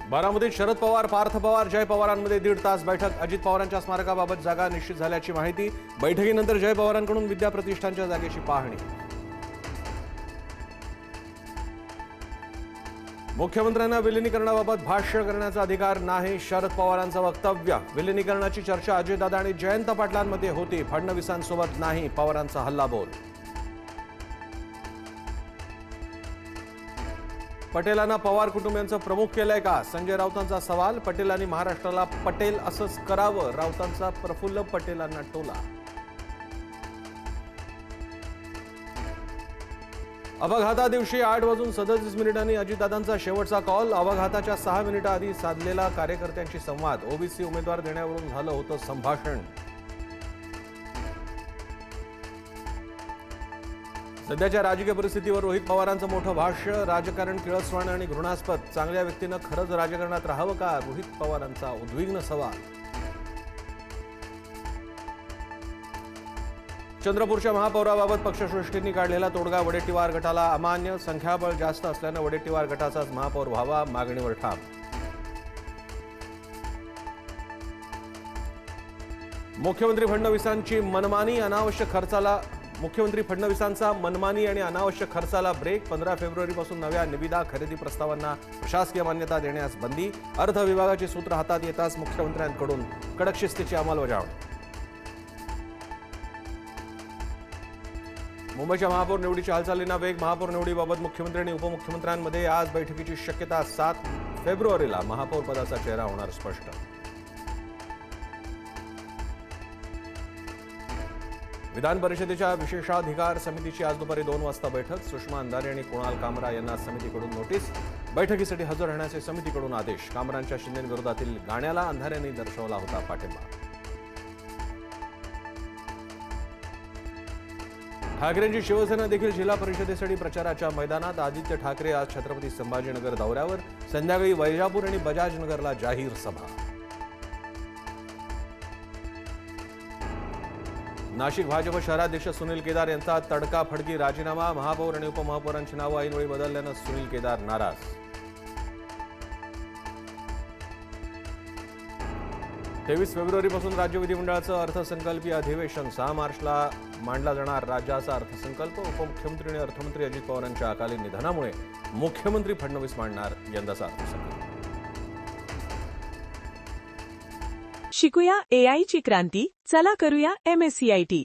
बारामतीत शरद पवार, पार्थ पवार, जय पवारांमध्ये 1.5 तास बैठक। अजित पवारांच्या स्मारकाबाबत जागा निश्चित झाल्याची माहिती। बैठकीनंतर जय पवारांकडून विद्या प्रतिष्ठानच्या जागेची पाहणी। मुख्यमंत्र्यांना विलिनीकरणाबाबत भाष्य करण्याचा अधिकार नाही, शरद पवारांचं वक्तव्य। विलिनीकरणाची चर्चा अजितदादा आणि जयंत पाटलांमध्ये होती, फडणवीसांसोबत नाही, पवारांचा हल्लाबोल। पटेलांना पवार कुटुंबियांचं प्रमुख केलंय का, संजय राऊतांचा सवाल। पटेलांनी महाराष्ट्राला पटेल असंच करावं, राऊतांचा प्रफुल्ल पटेलांना टोला। अपघाता दिवशी 8:37 अजितदादांचा शेवटचा कॉल। अपघाताच्या 6 मिनिटांआधी साधलेला कार्यकर्त्यांशी संवाद। ओबीसी उमेदवार देण्यावरून झालं होतं संभाषण। सध्याच्या राजकीय परिस्थितीवर रोहित पवारांचं मोठं भाष्य। राजकारण किळसवाणं आणि घृणास्पद, चांगल्या व्यक्तीनं खरंच राजकारणात राहावं का, रोहित पवारांचा उद्विग्न सवाल। चंद्रपूरच्या महापौराबाबत पक्षश्रेष्ठींनी काढलेला तोडगा वडेट्टीवार गटाला अमान्य। संख्याबळ जास्त असल्यानं वडेट्टीवार गटाचाच महापौर व्हावा, मागणीवर ठाम। मुख्यमंत्री फडणवीसांची मनमानी, अनावश्यक खर्चाला मुख्यमंत्री फडणवीसांचा मनमानी आणि अनावश्यक खर्चाला ब्रेक। 15 फेब्रुवारीपासून नव्या निविदा खरेदी प्रस्तावांना प्रशासकीय मान्यता देण्यास बंदी। अर्थ विभागाची सूत्र हातात येताच मुख्यमंत्र्यांकडून कडक शिस्तीची अंमलबजावणी। मुंबईच्या महापौर निवडीच्या हालचालींना वेग। महापौर निवडीबाबत मुख्यमंत्री आणि उपमुख्यमंत्र्यांमध्ये आज बैठकीची शक्यता। 7 फेब्रुवारीला महापौर पदाचा चेहरा होणार स्पष्ट। विधान परिषदेच्या विशेषाधिकार समितीची आज दुपारी 2 वाजता बैठक। सुषमा अंधारे आणि कुणाल कामरा यांना समितीकडून नोटीस। बैठकीसाठी हजर राहण्याचे समितीकडून आदेश। कामरांच्या शिंदेविरोधातील गाण्याला अंधारेंनी दर्शवला होता पाठिंबा। ठाकरेंची शिवसेना देखील जिल्हा परिषदेसाठी प्रचाराच्या मैदानात। आदित्य ठाकरे आज छत्रपती संभाजीनगर दौऱ्यावर। संध्याकाळी वैजापूर आणि बजाजनगरला जाहीर सभा। नाशिक भाजप शहराध्यक्ष सुनील केदार यांचा तडकाफडकी राजीनामा। महापौर आणि उपमहापौरांची नावं ऐनवेळी बदलल्यानं सुनील केदार नाराज। 23 फेब्रुवारीपासून राज्य विधिमंडळाचं अर्थसंकल्पीय अधिवेशन। 6 मार्चला मांडला जाणार राज्याचा अर्थसंकल्प। उपमुख्यमंत्री आणि अर्थमंत्री अजित पवारांच्या अकाली निधनामुळे मुख्यमंत्री फडणवीस मांडणार यंदाचा अर्थसंकल्प। शिकूया AI ची क्रांती, चला करूया MSCIT।